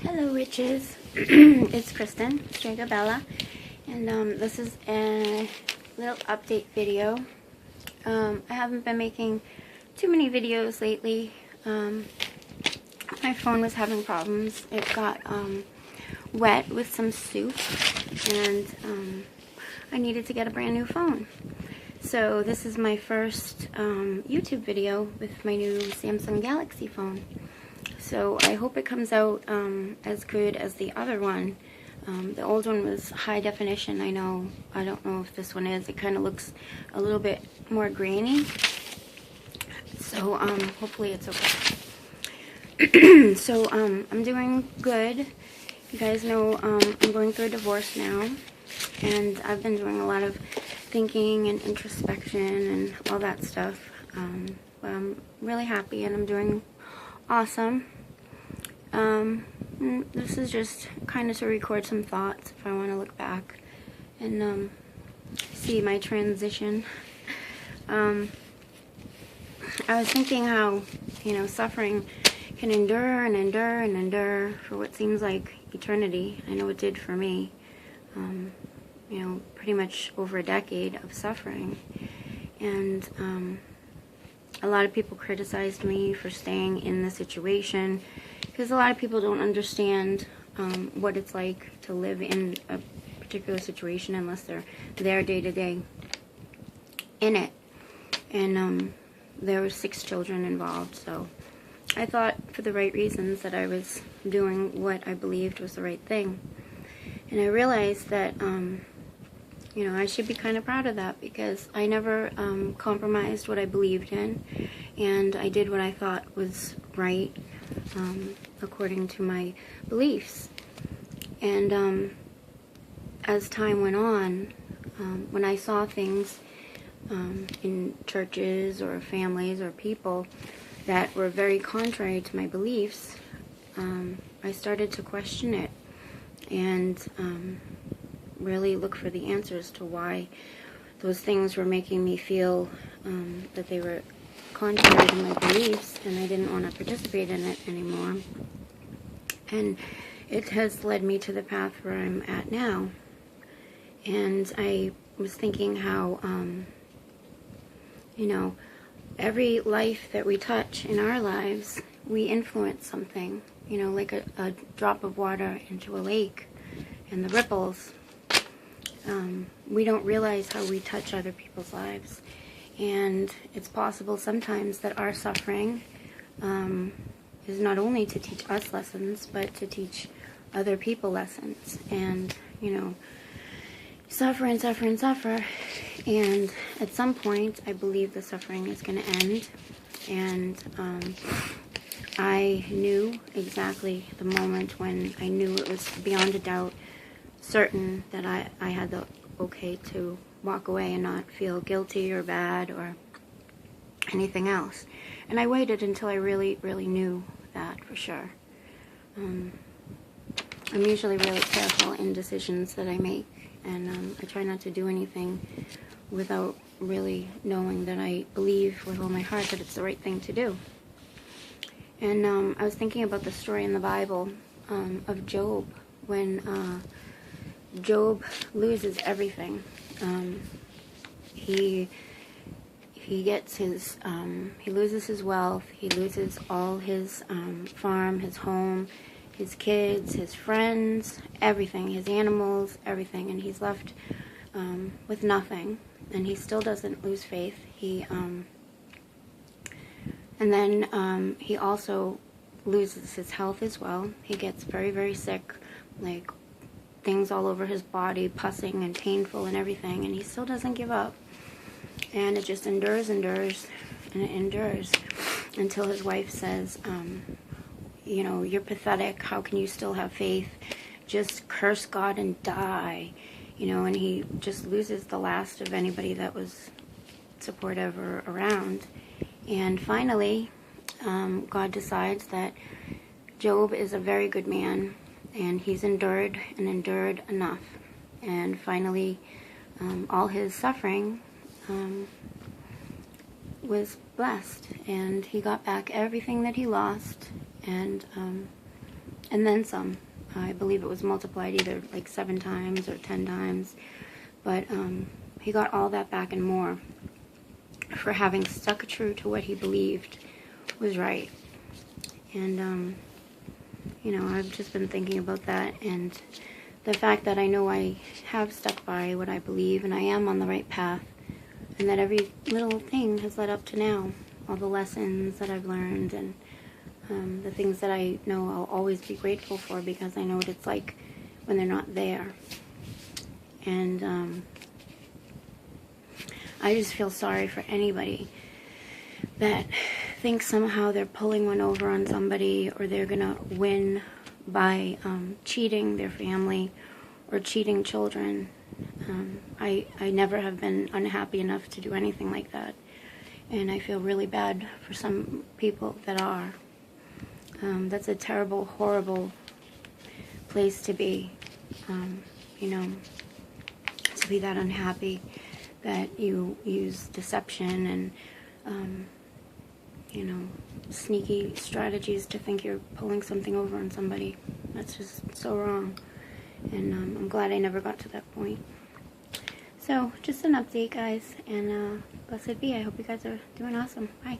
Hello witches, it's Kristen Stragabella, and this is a little update video. I haven't been making too many videos lately. My phone was having problems. It got wet with some soup, and I needed to get a brand new phone. So this is my first YouTube video with my new Samsung Galaxy phone. So I hope it comes out as good as the other one. The old one was high definition. I don't know if this one is. It kind of looks a little bit more grainy. So hopefully it's okay. So I'm doing good. You guys know I'm going through a divorce now, and I've been doing a lot of thinking and introspection and all that stuff. But I'm really happy and I'm doing awesome. This is just kind of to record some thoughts if I want to look back and see my transition. I was thinking how, suffering can endure and endure and endure for what seems like eternity. I know it did for me. Pretty much over a decade of suffering. And a lot of people criticized me for staying in the situation because a lot of people don't understand what it's like to live in a particular situation unless they're there day to day in it. And there were 6 children involved, so I thought for the right reasons that I was doing what I believed was the right thing. And I realized that I should be kind of proud of that because I never compromised what I believed in, and I did what I thought was right according to my beliefs. And as time went on, when I saw things in churches or families or people that were very contrary to my beliefs, I started to question it and really look for the answers to why those things were making me feel that they were contrary to my beliefs, and I didn't want to participate in it anymore. And it has led me to the path where I'm at now. And I was thinking how, every life that we touch in our lives, we influence something, like a drop of water into a lake and the ripples. We don't realize how we touch other people's lives. And it's possible sometimes that our suffering is not only to teach us lessons, but to teach other people lessons. And, suffer and suffer and suffer. And at some point, I believe the suffering is going to end. And I knew exactly the moment when I knew it was beyond a doubt certain that I had the okay to walk away and not feel guilty or bad or anything else. And I waited until I really, really knew that for sure. I'm usually really careful in decisions that I make, and I try not to do anything without really knowing that I believe with all my heart that it's the right thing to do. And I was thinking about the story in the Bible of Job, when Job loses everything. He loses his wealth, he loses all his farm, his home, his kids, his friends, everything, his animals, everything, and he's left with nothing. And he still doesn't lose faith. And then he also loses his health as well. He gets very, very sick, like things all over his body, pussing and painful and everything, and he still doesn't give up. And it just endures, and it endures until his wife says, you're pathetic. How can you still have faith? Just curse God and die. And he just loses the last of anybody that was supportive or around. And finally, God decides that Job is a very good man, and he's endured and endured enough. And finally, all his suffering was blessed, and he got back everything that he lost, and and then some. I believe it was multiplied either like 7 times or 10 times. But he got all that back and more for having stuck true to what he believed was right. And, you know, I've just been thinking about that, and the fact that I know I have stuck by what I believe and I am on the right path, and that every little thing has led up to now. All the lessons that I've learned, and the things that I know I'll always be grateful for, because I know what it's like when they're not there. And I just feel sorry for anybody that thinks somehow they're pulling one over on somebody, or they're gonna win by cheating their family or cheating children. I never have been unhappy enough to do anything like that, and I feel really bad for some people that are. That's a terrible, horrible place to be, you know, to be that unhappy that you use deception and, you know, sneaky strategies to think you're pulling something over on somebody. That's just so wrong. And I'm glad I never got to that point. So, just an update, guys. And blessed be. I hope you guys are doing awesome. Bye.